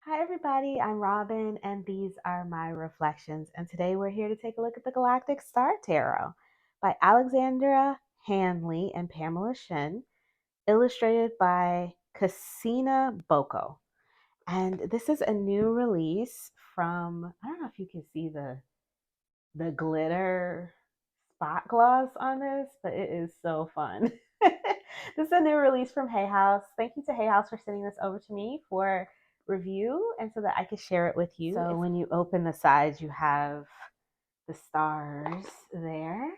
Hi, everybody. I'm Robin, and these are my reflections. And today we're here to take a look at the Galactic Star Tarot by Alexandra Hanley and Pamela Shin, illustrated by Cassina Boko. And this is a new release from, I don't know if you can see the glitter spot gloss on this, but it is so fun. This is a new release from Hay House. Thank you to Hay House for sending this over to me for review and so that I could share it with you. So when you open the sides, you have the stars there.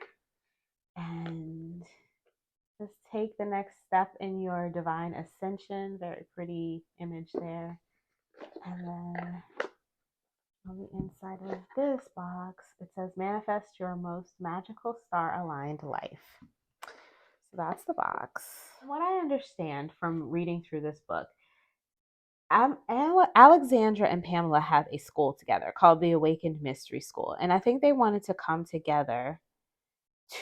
And just take the next step in your divine ascension. Very pretty image there. And then on the inside of this box, it says manifest your most magical star aligned life. So that's the box. What I understand from reading through this book, Alexandra and Pamela have a school together called the Awakened Mystery School. And I think they wanted to come together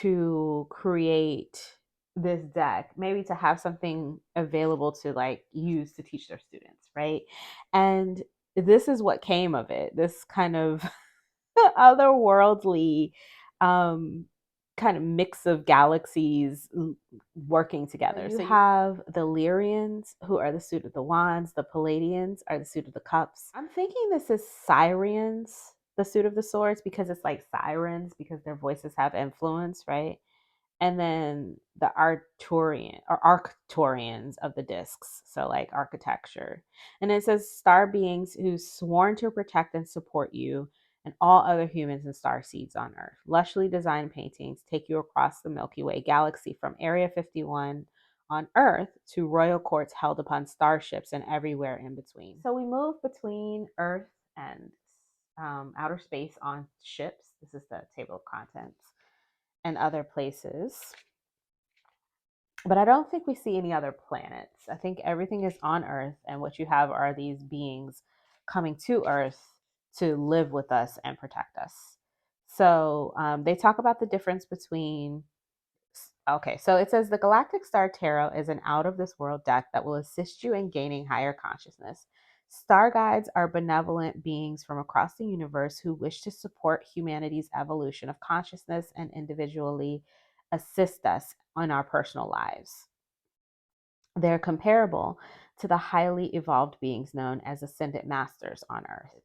to create this deck, maybe to have something available to like use to teach their students, right? And this is what came of it. This kind of otherworldly um kind of mix of galaxies working together. So you have the Lyrians, who are the suit of the wands. The Palladians are the suit of the cups. I'm thinking this is Sirians, the suit of the swords, because it's like sirens, because their voices have influence, right? And then the Arcturians of the discs, so like architecture. And it says star beings who sworn to protect and support you and all other humans and star seeds on Earth. Lushly designed paintings take you across the Milky Way galaxy from Area 51 on Earth to royal courts held upon starships and everywhere in between. So we move between Earth and outer space on ships. This is the table of contents and other places. But I don't think we see any other planets. I think everything is on Earth, and what you have are these beings coming to Earth to live with us and protect us. So they talk about the difference between. Okay, so it says the Galactic Star Tarot is an out of this world deck that will assist you in gaining higher consciousness. Star guides are benevolent beings from across the universe who wish to support humanity's evolution of consciousness and individually assist us in our personal lives. They're comparable to the highly evolved beings known as ascended masters on Earth.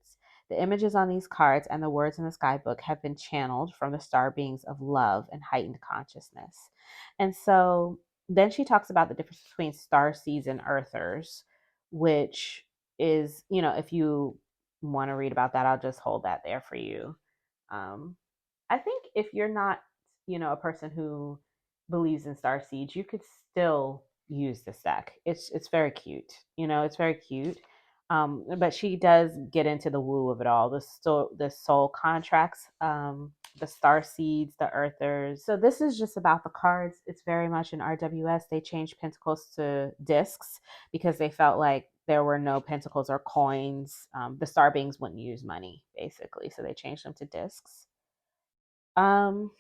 The images on these cards and the words in the skybook have been channeled from the star beings of love and heightened consciousness. And so then she talks about the difference between star seeds and earthers, which is, if you want to read about that, I'll just hold that there for you. I think if you're not, a person who believes in star seeds, you could still use this deck. It's very cute. It's very cute. But she does get into the woo of it all. The soul contracts, the star seeds, the earthers. So this is just about the cards. It's very much an RWS. They changed pentacles to discs because they felt like there were no pentacles or coins. The star beings wouldn't use money, basically. So they changed them to discs. Um,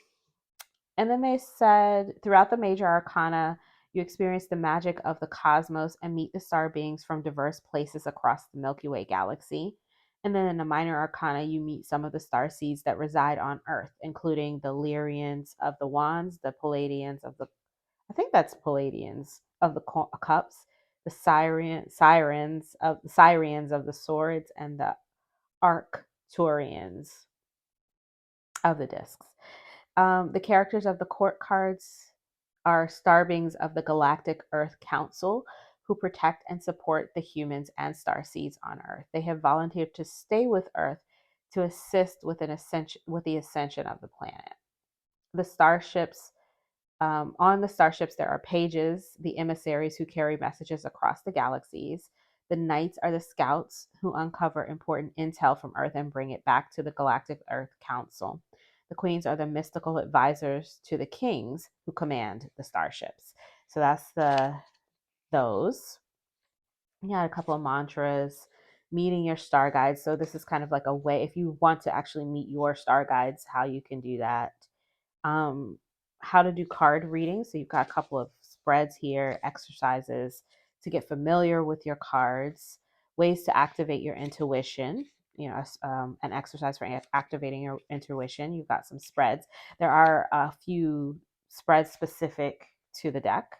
and then they said throughout the major arcana, you experience the magic of the cosmos and meet the star beings from diverse places across the Milky Way galaxy. And then in the minor arcana, you meet some of the star seeds that reside on Earth, including the Lyrians of the wands, the Palladians of the, I think that's Palladians of the cups, the Sirens of the swords, and the Arcturians of the discs. The characters of the court cards are star beings of the Galactic Earth Council who protect and support the humans and star seeds on Earth. They have volunteered to stay with Earth to assist with the ascension of the planet. The starships On the starships, there are pages, the emissaries who carry messages across the galaxies. The knights are the scouts who uncover important intel from Earth and bring it back to the Galactic Earth Council. The queens are the mystical advisors to the kings who command the starships. So that's those. You got a couple of mantras, meeting your star guides. So this is kind of like a way, if you want to actually meet your star guides, how you can do that. How to do card readings. So you've got a couple of spreads here, exercises to get familiar with your cards. ways to activate your intuition, an exercise for activating your intuition. You've got some spreads. There are a few spreads specific to the deck.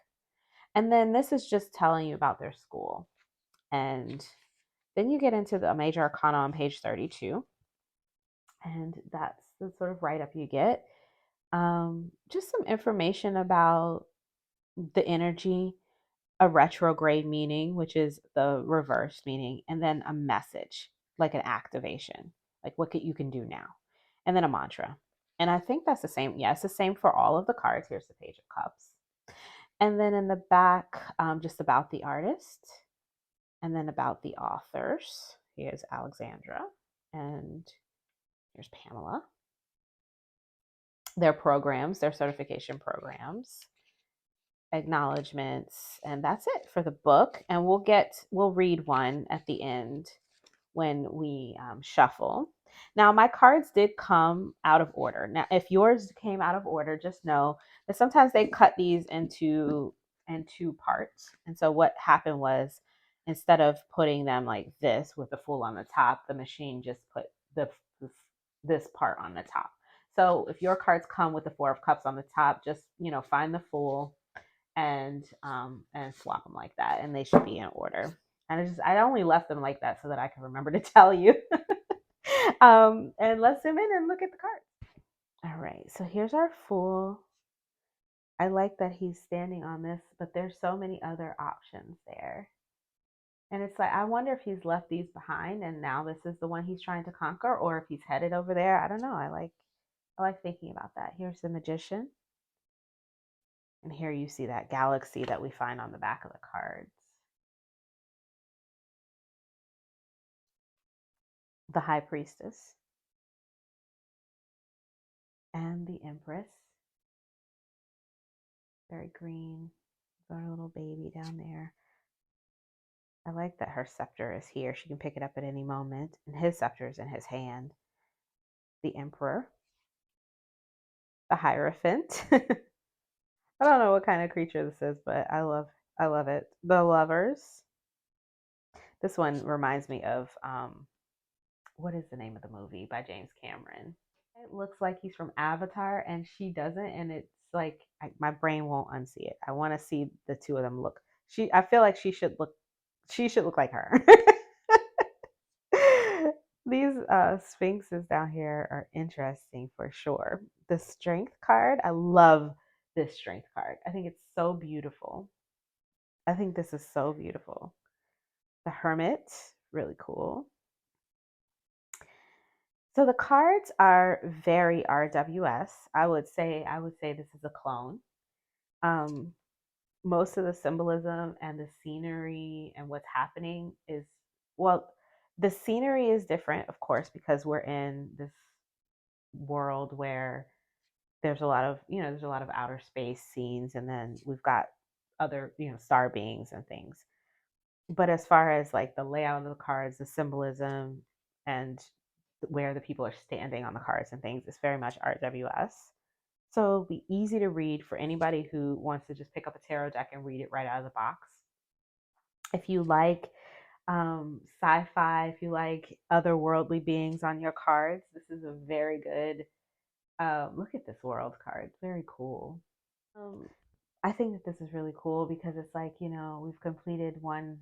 And then this is just telling you about their school. And then you get into the major arcana on page 32. And that's the sort of write up you get. Just some information about the energy, a retrograde meaning, which is the reverse meaning, and then a message, like an activation, like what you can do now, and then a mantra. And I think that's the same. Yeah, it's the same for all of the cards. Here's the Page of Cups. And then in the back, just about the artist, and then about the authors. Here's Alexandra, and here's Pamela. Their programs, their certification programs, acknowledgments, and that's it for the book. And we'll read one at the end when we shuffle. Now, my cards did come out of order. Now, if yours came out of order, just know that sometimes they cut these into parts. And so what happened was, instead of putting them like this with the Fool on the top, the machine just put this part on the top. So if your cards come with the Four of Cups on the top, just find the Fool and swap them like that, and they should be in order. And I only left them like that so that I can remember to tell you. And let's zoom in and look at the cards. All right, so here's our Fool. I like that he's standing on this, but there's so many other options there. And it's like, I wonder if he's left these behind and now this is the one he's trying to conquer, or if he's headed over there. I don't know. I like thinking about that. Here's the Magician. And here you see that galaxy that we find on the back of the cards. The High Priestess. And the Empress. Very green. Got a little baby down there. I like that her scepter is here. She can pick it up at any moment. And his scepter is in his hand. The Emperor. The Hierophant. I don't know what kind of creature this is, but I love it. The Lovers. This one reminds me of what is the name of the movie by James Cameron? It looks like he's from Avatar, and she doesn't, and it's like my brain won't unsee it. I want to see the two of them look. I feel like she should look. She should look like her. These sphinxes down here are interesting for sure. The Strength card, I love this Strength card. I think it's so beautiful. I think this is so beautiful. The Hermit, really cool. So the cards are very RWS. I would say this is a clone. Um, Most of the symbolism and the scenery and what's happening is, well, the scenery is different, of course, because we're in this world where there's a lot of outer space scenes, and then we've got other star beings and things. But as far as like the layout of the cards, the symbolism, and where the people are standing on the cards and things, it's very much RWS. So it'll be easy to read for anybody who wants to just pick up a tarot deck and read it right out of the box. If you like sci-fi, if you like otherworldly beings on your cards, this is a very good. Look at this world card; very cool. I think that this is really cool because it's like we've completed one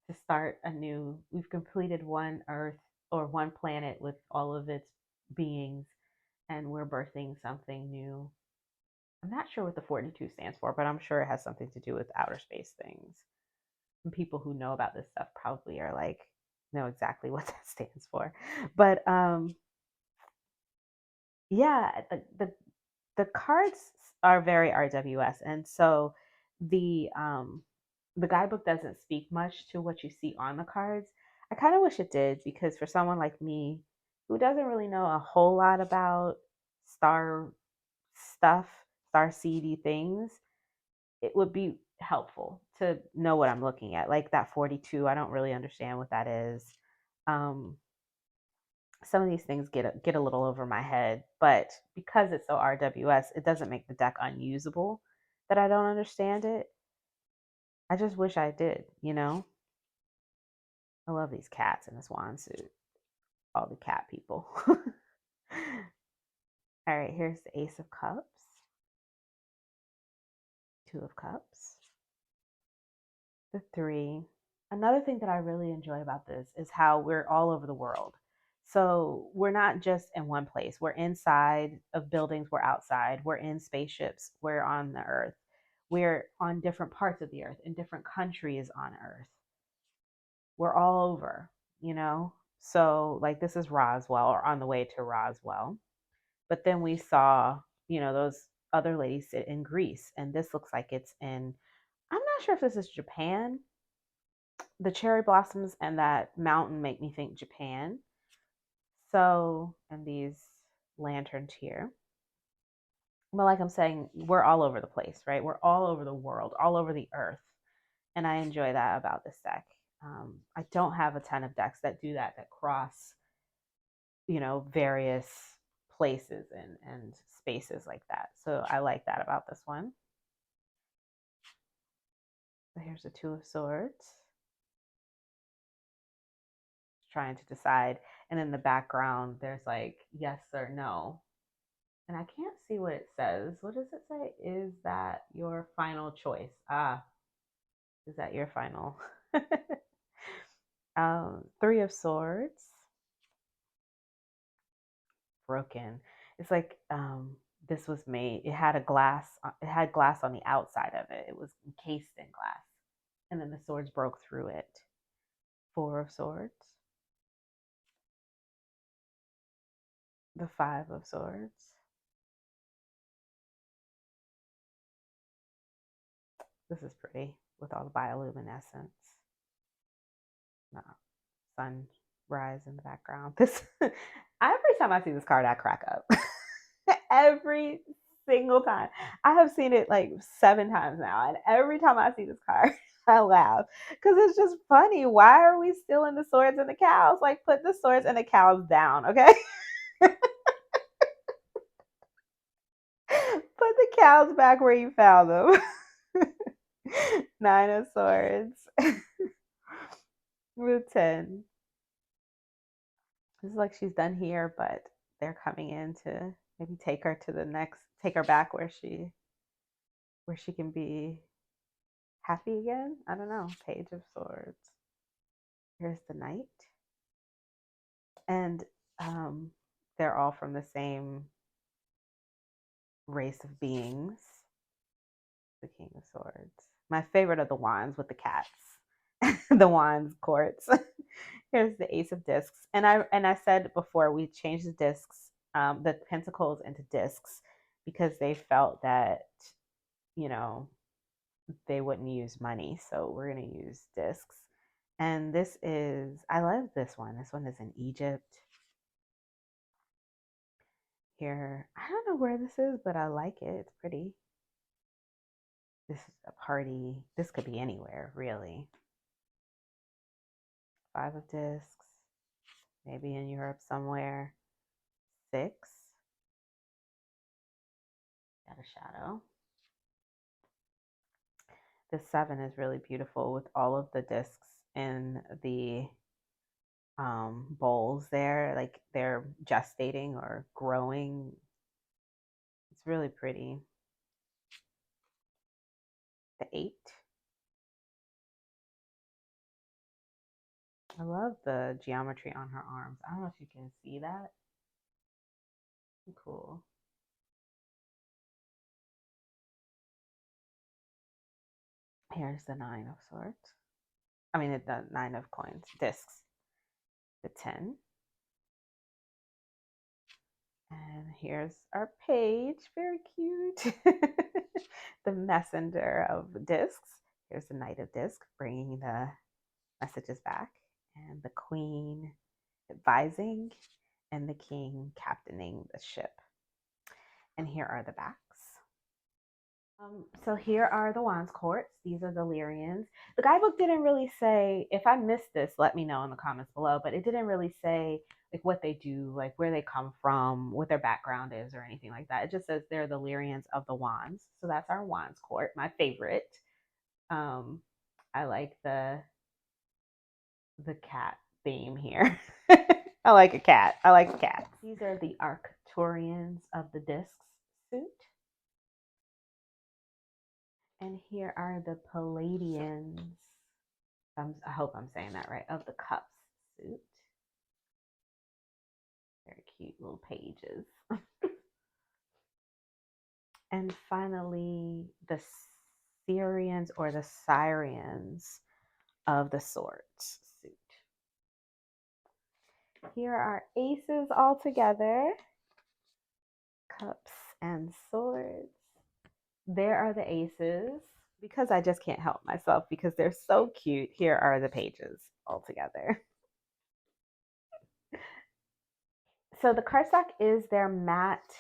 to start a new. We've completed one Earth or one planet with all of its beings, and we're birthing something new. I'm not sure what the 42 stands for, but I'm sure it has something to do with outer space things. And people who know about this stuff probably are like, know exactly what that stands for. But yeah, the cards are very RWS, and so the guidebook doesn't speak much to what you see on the cards. I kind of wish it did, because for someone like me who doesn't really know a whole lot about star stuff, star seedy things, it would be helpful to know what I'm looking at. Like that 42, I don't really understand what that is. Um, some of these things get a little over my head, but because it's so RWS, it doesn't make the deck unusable that I don't understand it. I just wish I did. I love these cats in this wand suit. All the cat people. All right, here's the Ace of Cups, Two of Cups, the Three. Another thing that I really enjoy about this is how we're all over the world. So we're not just in one place. We're inside of buildings, we're outside, we're in spaceships, we're on the earth. We're on different parts of the earth, in different countries on earth. We're all over, you know? So, like, this is Roswell or on the way to Roswell. But then we saw, those other ladies sit in Greece, and this looks like it's in, I'm not sure if this is Japan. The cherry blossoms and that mountain make me think Japan. So, and these lanterns here. But like I'm saying, we're all over the place, right? We're all over the world, all over the earth. And I enjoy that about this deck. I don't have a ton of decks that do that, that cross, various places and spaces like that. So I like that about this one. So here's the Two of Swords. Trying to decide. And in the background, there's like yes or no. And I can't see what it says. What does it say? Is that your final choice? Is that your final? Three of Swords. Broken. It's like this was made. It had glass on the outside of it. It was encased in glass. And then the swords broke through it. Four of Swords. The Five of Swords. This is pretty with all the bioluminescence. No, sunrise in the background. This every time I see this card, I crack up. Every single time. I have seen it like 7 times now, and every time I see this card, I laugh because it's just funny. Why are we still in the swords and the cows? Like, put the swords and the cows down, okay? Put the cows back where you found them. Nine of Swords. With 10. It's like she's done here, but they're coming in to maybe take her to the next, take her back where she can be happy again. I don't know. Page of Swords. Here's the Knight. And they're all from the same race of beings. The King of Swords. My favorite are the wands with the cats. The wands courts. Here's the Ace of Discs. And I said before, we changed the discs, the pentacles into discs, because they felt that, they wouldn't use money. So we're going to use discs. And this is, I love this one. This one is in Egypt. Here, I don't know where this is, but I like it. It's pretty. This is a party. This could be anywhere, really. Five of Discs. Maybe in Europe somewhere. 6. Got a shadow. The 7 is really beautiful with all of the discs in the bowls there. Like they're gestating or growing. It's really pretty. The 8. I love the geometry on her arms. I don't know if you can see that. Cool. Here's the 9 of Swords. I mean, the 9 of coins, discs. The 10. And here's our page. Very cute. The messenger of discs. Here's the Knight of Discs bringing the messages back. And the Queen advising. And the King captaining the ship. And here are the backs. So here are the Wands Courts. These are the Lyrians. The guidebook didn't really say, if I missed this, let me know in the comments below, but it didn't really say like what they do, like where they come from, what their background is or anything like that. It just says they're the Lyrians of the Wands. So that's our Wands Court, my favorite. I like the the cat theme here. I like a cat. I like cats. These are the Arcturians of the Discs suit. And here are the Palladians. I hope I'm saying that right. Of the Cups suit. Very cute little pages. And finally, the Syrians or the Syrians of the Swords suit. Here are aces all together. Cups and swords. There are the aces. Because I just can't help myself because they're so cute. Here are the pages all together. So the cardstock is their matte,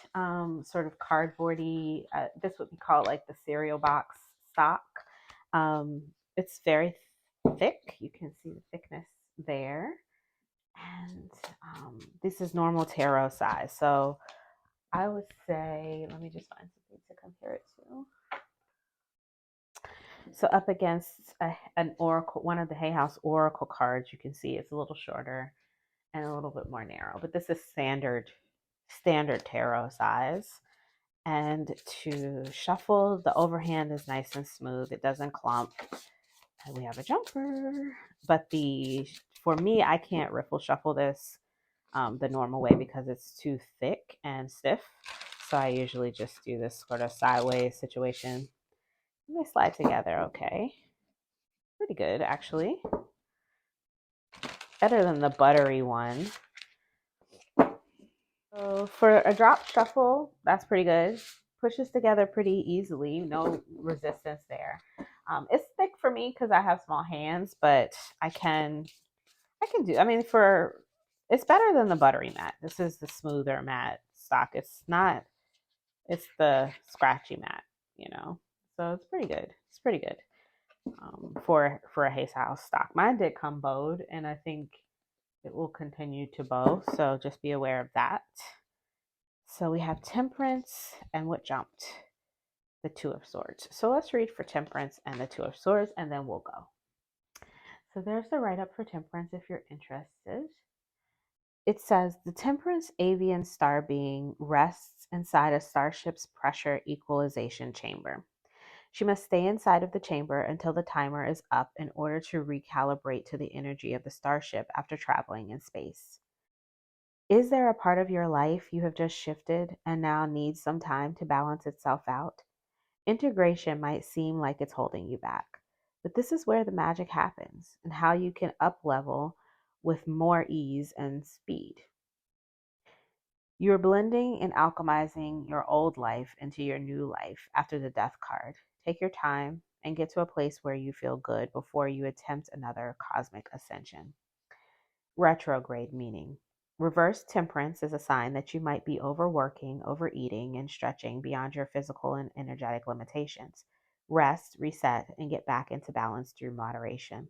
sort of cardboardy. This would be called like the cereal box stock. It's very thick. You can see the thickness there. And this is normal tarot size. So I would say, let me just find something to compare it to. So up against an oracle, one of the Hay House oracle cards, you can see it's a little shorter and a little bit more narrow. But this is standard tarot size. And to shuffle, the overhand is nice and smooth. It doesn't clump. And we have a jumper. But for me, I can't riffle shuffle this the normal way because it's too thick and stiff. So I usually just do this sort of sideways situation. And they slide together okay. Pretty good, actually. Better than the buttery one. So for a drop shuffle, that's pretty good. Pushes together pretty easily. No resistance there. It's thick for me because I have small hands, but I can do. I mean, it's better than the buttery mat. This is the smoother mat stock. It's not. It's the scratchy mat. So it's pretty good. It's pretty good for a Hayes House stock. Mine did come bowed, and I think it will continue to bow. So just be aware of that. So we have Temperance and what jumped? The Two of Swords. So let's read for Temperance and the Two of Swords, and then we'll go. So there's the write-up for Temperance if you're interested. It says, the Temperance avian star being rests inside a starship's pressure equalization chamber. She must stay inside of the chamber until the timer is up in order to recalibrate to the energy of the starship after traveling in space. Is there a part of your life you have just shifted and now needs some time to balance itself out? Integration might seem like it's holding you back, but this is where the magic happens and how you can up level with more ease and speed. You're blending and alchemizing your old life into your new life after the death card. Take your time and get to a place where you feel good before you attempt another cosmic ascension. Retrograde meaning. Reverse temperance is a sign that you might be overworking, overeating, and stretching beyond your physical and energetic limitations. Rest, reset, and get back into balance through moderation.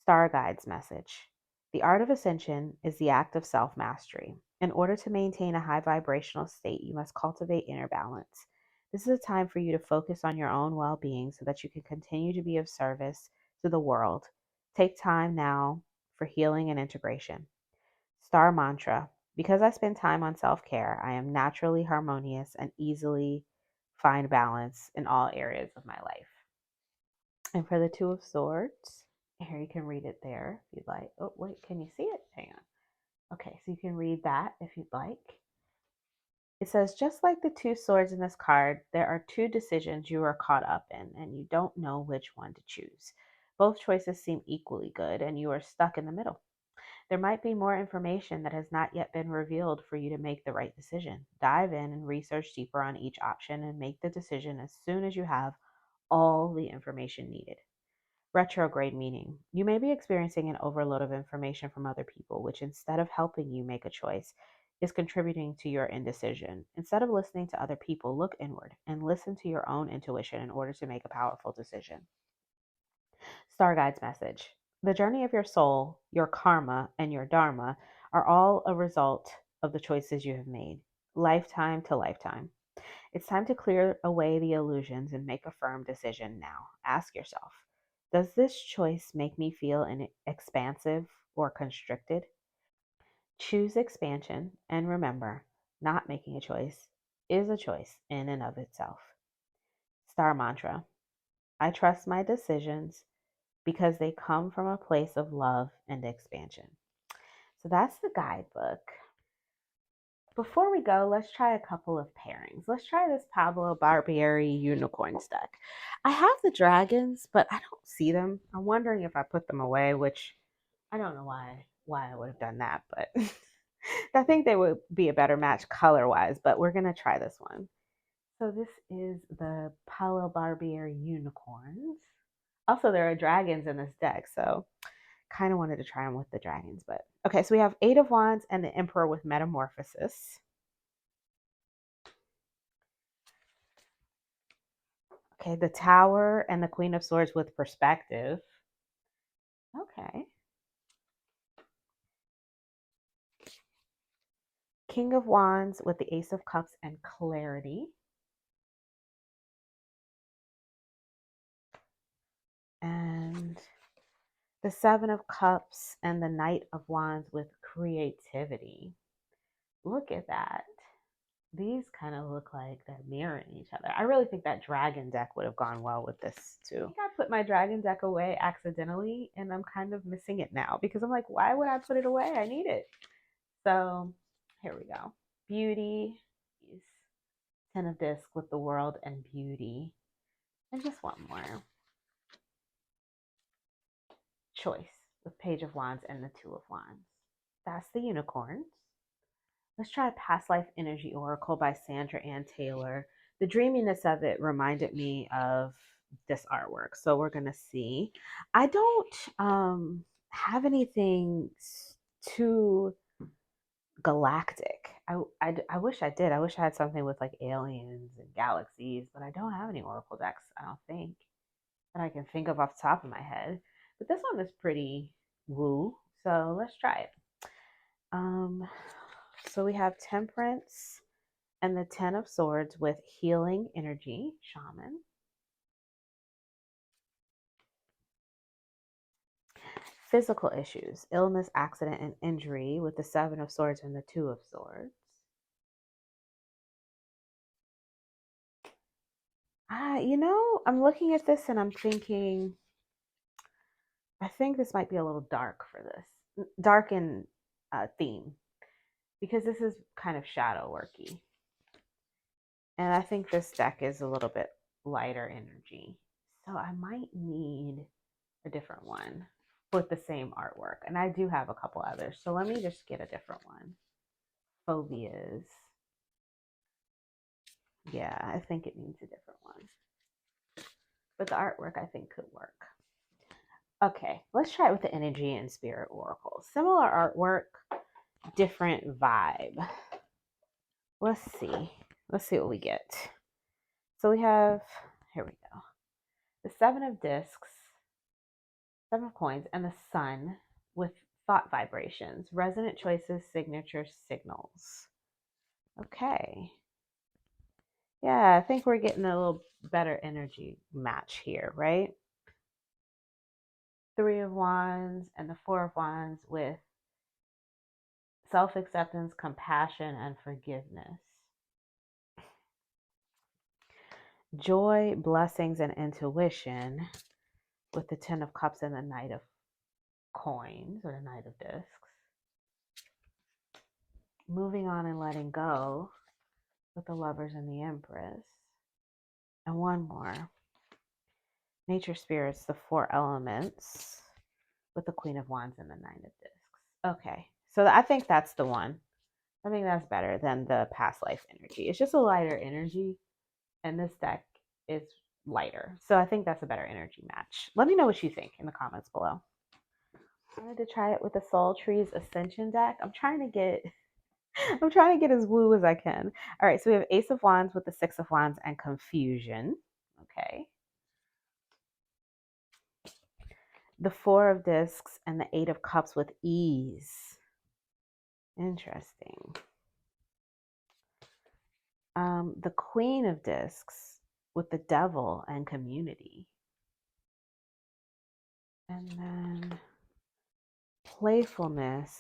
Star Guide's message. The art of ascension is the act of self-mastery. In order to maintain a high vibrational state, you must cultivate inner balance. This is a time for you to focus on your own well-being so that you can continue to be of service to the world. Take time now for healing and integration. Star mantra. Because I spend time on self-care, I am naturally harmonious and easily find balance in all areas of my life. And for the Two of Swords, here you can read it there if you'd like. Oh, wait, can you see it? Hang on. Okay, so you can read that if you'd like. It says, just like the two swords in this card, there are two decisions you are caught up in, and you don't know which one to choose. Both choices seem equally good, and you are stuck in the middle. There might be more information that has not yet been revealed for you to make the right decision. Dive in and research deeper on each option and make the decision as soon as you have all the information needed. Retrograde meaning. You may be experiencing an overload of information from other people, which instead of helping you make a choice, is contributing to your indecision. Instead of listening to other people, look inward and listen to your own intuition in order to make a powerful decision. Star Guide's message. The journey of your soul, your karma, and your dharma are all a result of the choices you have made, lifetime to lifetime. It's time to clear away the illusions and make a firm decision now. Ask yourself, Does this choice make me feel expansive or constricted? Choose expansion and remember, not making a choice is a choice in and of itself. Star mantra: I trust my decisions because they come from a place of love and expansion. So that's the guidebook. Before we go, let's try a couple of pairings. Let's try this Pablo Barbieri unicorns deck. I have the dragons, but I don't see them. I'm wondering if I put them away, which I don't know why I would have done that, but I think they would be a better match color-wise, but we're going to try this one. So this is the Pablo Barbieri unicorns. Also, there are dragons in this deck, so kind of wanted to try them with the dragons, but okay. So we have Eight of Wands and the Emperor with Metamorphosis. Okay, the Tower and the Queen of Swords with Perspective. Okay. King of Wands with the Ace of Cups and Clarity. And the Seven of Cups and the Knight of Wands with Creativity. Look at that. These kind of look like they're mirroring each other. I really think that dragon deck would have gone well with this too. I think I put my dragon deck away accidentally and I'm kind of missing it now because I'm like, why would I put it away? I need it. So here we go. Beauty. Ten of Discs with the World and Beauty. And just one more. Choice with Page of Wands and the Two of Wands. That's the unicorns. Let's try Past Life Energy Oracle by Sandra Ann Taylor. The dreaminess of it reminded me of this artwork. So we're going to see. I don't have anything too galactic. I wish I did. I wish I had something with like aliens and galaxies, but I don't have any Oracle decks, I don't think, that I can think of off the top of my head. But this one is pretty woo. So let's try it. So we have Temperance and the Ten of Swords with Healing Energy, Shaman. Physical issues, illness, accident, and injury with the Seven of Swords and the Two of Swords. I'm looking at this and I'm thinking, I think this might be a little dark for this. Dark in theme. Because this is kind of shadow worky. And I think this deck is a little bit lighter energy. So I might need a different one with the same artwork. And I do have a couple others. So let me just get a different one. Phobias. Yeah, I think it needs a different one. But the artwork I think could work. Okay, let's try it with the Energy and Spirit Oracle. Similar artwork, different vibe. Let's see. Let's see what we get. So we have, here we go. The Seven of Discs, Seven of Coins, and the Sun with thought vibrations, resonant choices, signature signals. Okay. Yeah, I think we're getting a little better energy match here, right? Three of Wands and the Four of Wands with self-acceptance, compassion, and forgiveness. Joy, blessings, and intuition with the Ten of Cups and the Knight of Coins or the Knight of Discs. Moving on and letting go with the Lovers and the Empress. And one more. Nature Spirits, the Four Elements with the Queen of Wands and the Nine of Discs. Okay, so I think that's the one. I think that's better than the Past Life Energy. It's just a lighter energy, and this deck is lighter. So I think that's a better energy match. Let me know what you think in the comments below. I wanted to try it with the Soul Trees Ascension deck. I'm trying to get as woo as I can. All right, so we have Ace of Wands with the Six of Wands and Confusion. Okay. The Four of Discs and the Eight of Cups with Ease. Interesting. The Queen of Discs with the Devil and Community. And then playfulness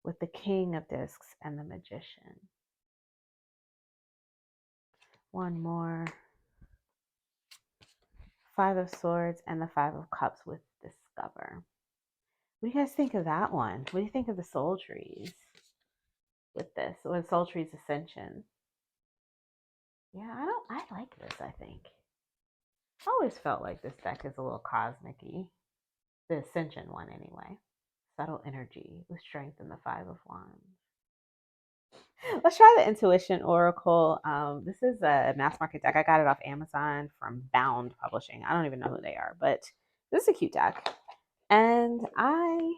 with the King of Discs and the Magician. One more. Five of Swords and the Five of Cups with Discover. What do you guys think of that one? What do you think of the Soul Trees with this? Or Soul Trees Ascension? Yeah, I like this, I think. I always felt like this deck is a little cosmic-y. The Ascension one, anyway. Subtle energy with strength in the Five of Wands. Let's try the Intuition Oracle. This is a mass market deck. I got it off Amazon from Bound Publishing. I don't even know who they are, but this is a cute deck. And I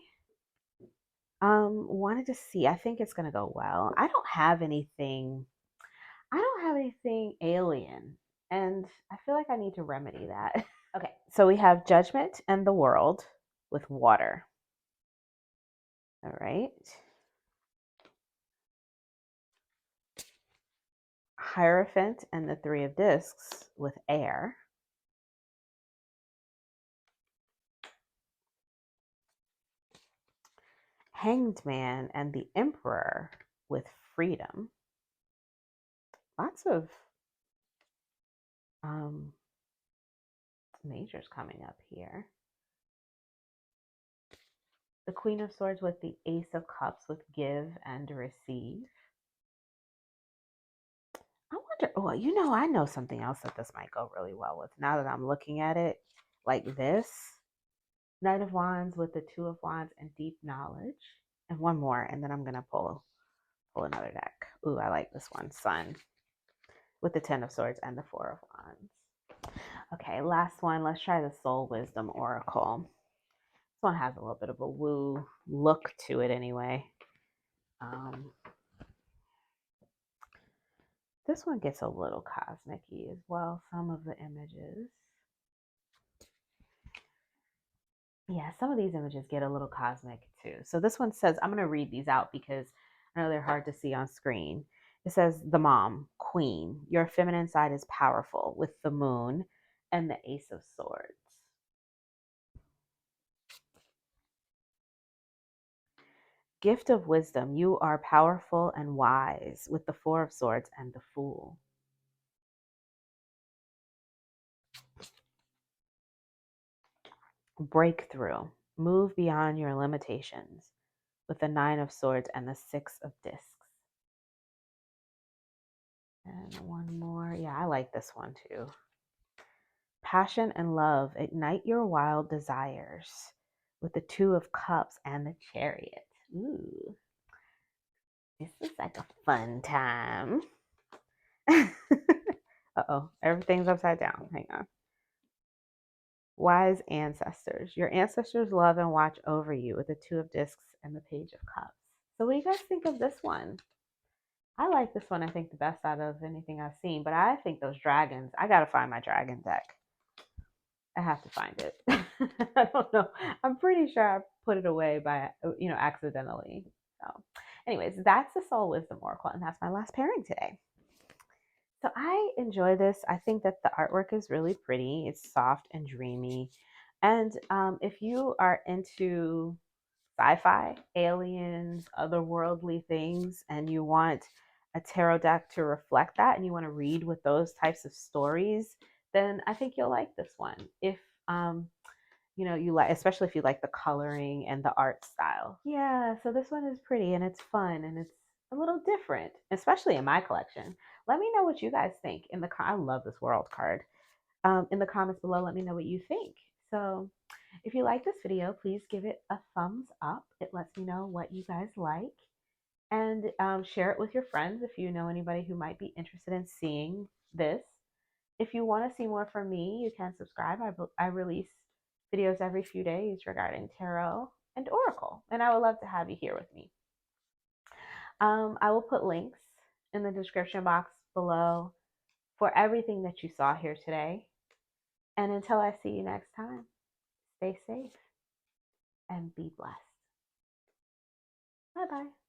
wanted to see. I think it's gonna go well. I don't have anything alien, and I feel like I need to remedy that. Okay, so we have Judgment and the World with water. All right. Hierophant and the Three of Discs with air. Hanged Man and the Emperor with freedom. Lots of majors coming up here. The Queen of Swords with the Ace of Cups with give and receive. I wonder, oh, you know, I know something else that this might go really well with now that I'm looking at it like this. Knight of Wands with the Two of Wands and Deep Knowledge. And one more, and then I'm going to pull another deck. Ooh, I like this one. Sun with the Ten of Swords and the Four of Wands. Okay, last one. Let's try the Soul Wisdom Oracle. This one has a little bit of a woo look to it anyway. This one gets a little cosmic-y as well, some of the images. Yeah, some of these images get a little cosmic too. So this one says, I'm going to read these out because I know they're hard to see on screen. It says, the mom, queen, your feminine side is powerful with the moon and the Ace of Swords. Gift of wisdom, you are powerful and wise with the Four of Swords and the Fool. Breakthrough, move beyond your limitations with the Nine of Swords and the Six of Discs. And one more. Yeah, I like this one too. Passion and love, ignite your wild desires with the Two of Cups and the Chariot. Ooh, this is like a fun time. Uh-oh, everything's upside down. Hang on. Wise ancestors. Your ancestors love and watch over you with the Two of Discs and the Page of Cups. So what do you guys think of this one? I like this one, I think, the best out of anything I've seen. But I think those dragons, I got to find my dragon deck. I have to find it. I don't know. I'm pretty sure I put it away by, accidentally. So anyways, that's the Soul Wisdom Oracle. And that's my last pairing today. So I enjoy this. I think that the artwork is really pretty. It's soft and dreamy. And if you are into sci-fi, aliens, otherworldly things, and you want a tarot deck to reflect that, and you want to read with those types of stories, then I think you'll like this one. If you like, especially if you like the coloring and the art style. Yeah, so this one is pretty and it's fun and it's a little different, especially in my collection. Let me know what you guys think in the I love this world card. In the comments below, let me know what you think. So if you like this video, please give it a thumbs up. It lets me know what you guys like. And share it with your friends if you know anybody who might be interested in seeing this. If you want to see more from me, you can subscribe. I release videos every few days regarding tarot and oracle, and I would love to have you here with me. I will put links in the description box below for everything that you saw here today. And until I see you next time, stay safe and be blessed. Bye-bye.